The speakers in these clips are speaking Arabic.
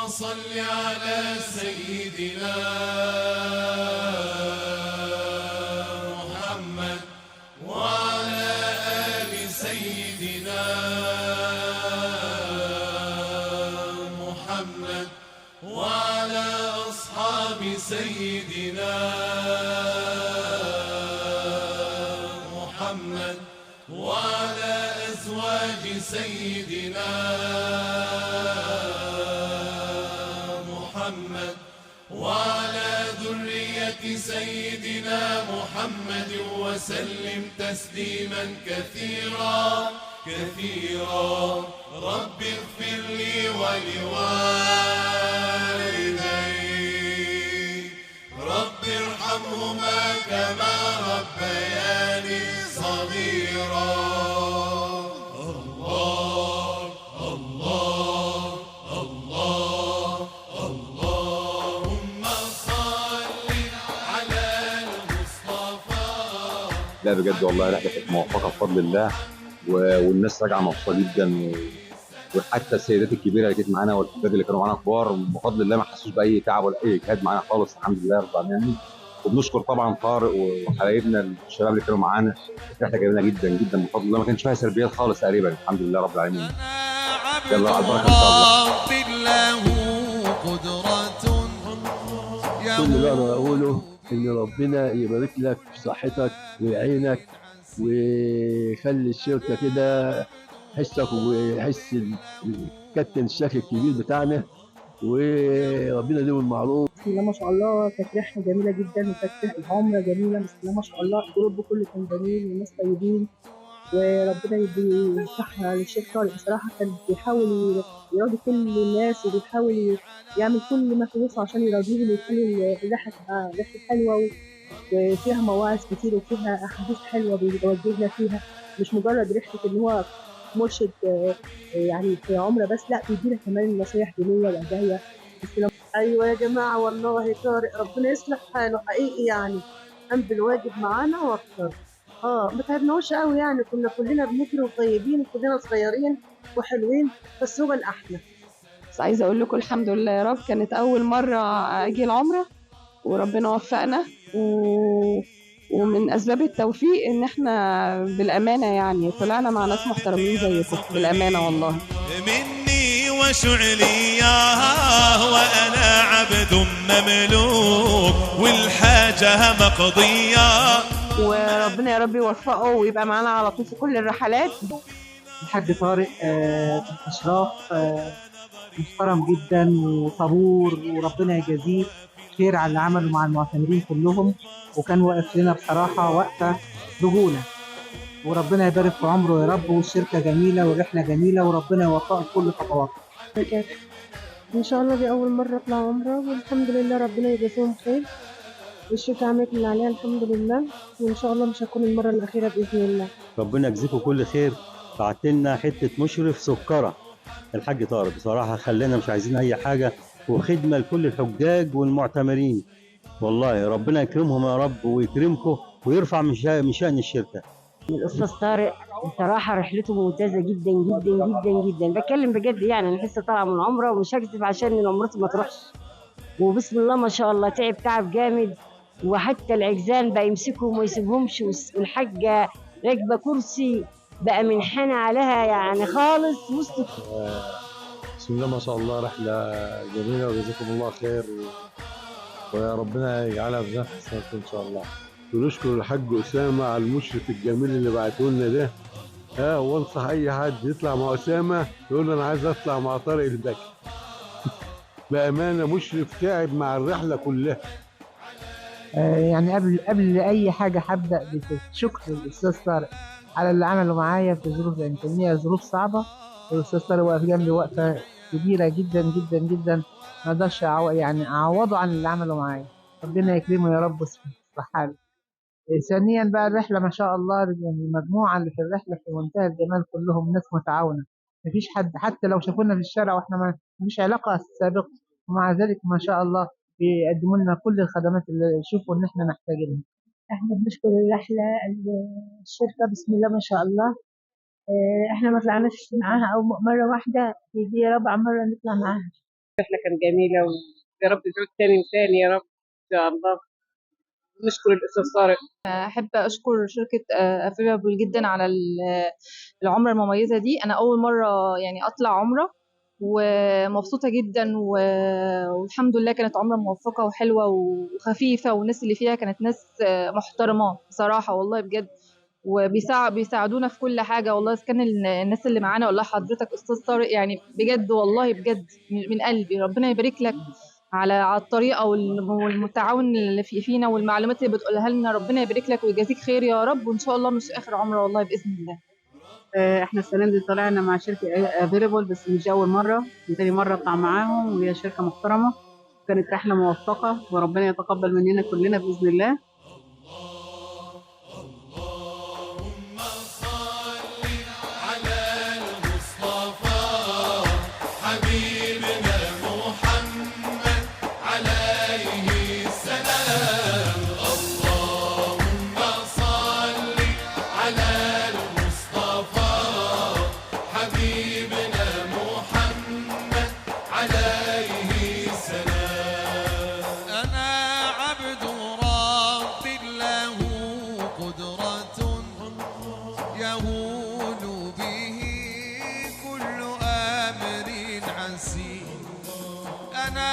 صل على سيدنا محمد وعلى آل سيدنا محمد وعلى أصحاب سيدنا محمد وعلى أزواج سيدنا محمد وعلى ذرية سيدنا محمد وسلم تسليما كثيرا كثيرا. رب اغفر لي ولوالدي رب ارحمهما كما ربياني صغيرا. الله الله الله اللهم صل على المصطفى. لا بجد والله رحلة كانت موفقة بفضل الله، والناس راجعة مبسوطة جدا، وحتى السيدات الكبيرة اللي كانت معانا والحجاج اللي كانوا معانا كبار بفضل الله ما حسوش بأي تعب ولا أي إجهاد معانا خالص، الحمد لله رب العالمين. وبنشكر طبعا طارق وحبايبنا الشباب اللي كانوا معانا، رحلة جميلة جدا جدا بفضل الله، ما كانش فيها سلبيات خالص تقريبا، الحمد لله رب العالمين. يلا على البركة إن شاء الله. كل اللي انا اقوله ان ربنا يبارك لك في صحتك ويعينك ويخلي الشركه كده حسك وحس الكابتن الشكل الكبير بتاعنا، وربنا يديم المعروف. بسم الله ما شاء الله، كانت رحله جميله جدا وكانت عمره جميله. بسم الله ما شاء الله، الجروب كله كان جميل والناس طيبين، وربنا يدي الصحه للشيخ طارق. بصراحه كان بيحاول يراضي كل الناس وبيحاول يعمل كل ما في وسعه عشان يراضيهم ويخلي الرحله تبقى رحله حلوه وفيها مواعظ كتير وفيها احاديث حلوه بيوجهنا فيها، مش مجرد رحله ان هو مرشد يعني في عمره بس، لا بيدينا كمان نصايح دينيه وهدايا. ايوه يا جماعه والله طارق ربنا يصلح حاله حقيقي، يعني قام بالواجب معانا واكتر. ما تعبناش قوي، يعني كنا كلنا بنجري وطيبين وكلنا صغيرين وحلوين، بس هو الاحلى. بس عايزه اقول لكم الحمد لله يا رب، كانت اول مره اجي العمره وربنا وفقنا ومن اسباب التوفيق ان احنا بالامانه يعني طلعنا مع ناس محترمين زيكم بالامانه والله. مني وشعلياه وانا عبد مملوك والحاجه مقضيه. وربنا يا رب يوفقه ويبقى معانا على طول في كل الرحلات. الحاج طارق اشراف محترم جدا وصبور، وربنا يجازيه خير على اللي عمله مع المعتمرين كلهم، وكان واقف لنا بصراحه وقفه رجوله، وربنا يبارك في عمره يا رب. والشركه جميله والرحله جميله وربنا يوفقه في كل خطواته. ان شاء الله دي اول مره اطلع عمره، والحمد لله ربنا يجازيهم خير، والشركه عملت اللي عليها الحمد لله، وان شاء الله مش هتكون المره الاخيره باذن الله. ربنا يجزيكم كل خير. بعت لنا حته مشرف سكره الحاج طارق، بصراحه خلينا مش عايزين اي حاجه، وخدمه لكل الحجاج والمعتمرين. والله ربنا يكرمهم يا رب ويكرمكم ويرفع من شأن الشركه. الأستاذ طارق بصراحة رحلته ممتازة جدا جدا جدا جدا، بتكلم بجد يعني أنا لسه طالعة من عمرة ومش هكذب عشان عمرتي ما تروحش. وبسم الله ما شاء الله تعب جامد، وحتى العجزان بقى يمسكهم وما يسيبهمش، والحاجة راكبة كرسي بقى منحنى عليها يعني خالص وسط. بسم الله ما شاء الله رحلة جميلة وجزاكم الله خير، وربنا يجعلها في حسنات إن شاء الله. ونشكر الحاج أسامة على المشرف الجميل اللي بعته لنا ده. وانصح أي حد يطلع مع أسامة يقول له أنا عايز أطلع مع طارق البكري. بأمانة مشرف تعب مع الرحلة كلها. يعني قبل اي حاجه هبدا بشكر الاستاذ طارق على اللي عمله معايا في ظروف، يعني كان هي ظروف صعبه، والاستاذ طارق واقف جنبي وقفه كبيره جدا جدا جدا، ما اقدرش يعني اعوضه عن اللي عمله معايا. ربنا يكرمه يا رب ويصلح حاله. ثانيا بقى الرحله ما شاء الله، يعني المجموعه اللي في الرحله في منتهى الجمال، كلهم ناس متعاونه، مفيش حد حتى لو شافونا في الشارع واحنا ما مفيش علاقه سابقه، ومع ذلك ما شاء الله بيقدموا لنا كل الخدمات اللي يشوفوا ان احنا محتاجينها. احنا بنشكر الرحله الشركه بسم الله ما شاء الله. احنا ما طلعناش معاها او مره واحده، دي رابع مره نطلع معاها. رحلة كانت جميلة، ويا رب تعود تاني وتاني يا رب إن شاء الله. نشكر الأستاذ طارق. أحب أشكر شركة افيلابل جدا على العمرة المميزة دي. أنا أول مرة يعني أطلع عمرة ومبسوطة جدا والحمد لله كانت عمرة موفقة وحلوة وخفيفة، والناس اللي فيها كانت ناس محترمة بصراحة والله بجد، وبيساعدونا في كل حاجة والله. إذا كان الناس اللي معانا والله حضرتك أستاذ طارق يعني بجد والله بجد من قلبي ربنا يبارك لك على الطريقة والمتعاون اللي فينا والمعلومات اللي بتقولها لنا. ربنا يبارك لك ويجازيك خير يا رب، وإن شاء الله مش آخر عمرة والله بإذن الله. احنا السنة دي طلعنا مع شركة افيلابل، بس مش أول مرة، دي تاني مرة أطلع معاهم، وهي شركة محترمة. كانت رحلة موفقة وربنا يتقبل مننا كلنا بإذن الله. يهون به كل أمر عسير. أنا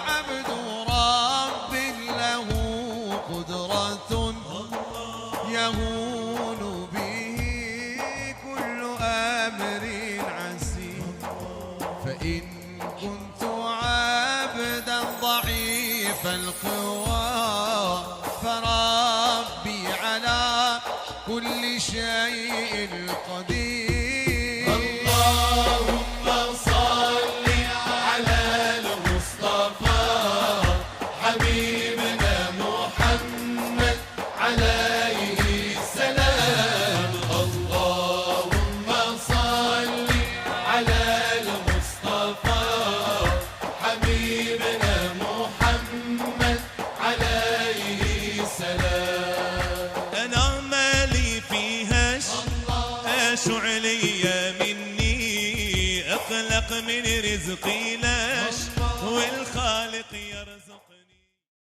عبد رب له قدرة يهون به كل أمر عسير. فإن كنت عبدا ضعيف القوى فربي على كل شيء قدير. اللهم صل على المصطفى حبيبنا محمد عليه السلام. اللهم صل على المصطفى حبيبنا محمد عليه السلام. أنا مالي فيهاش شعلية مني أقلق من رزقي لاش والخالق يرزق.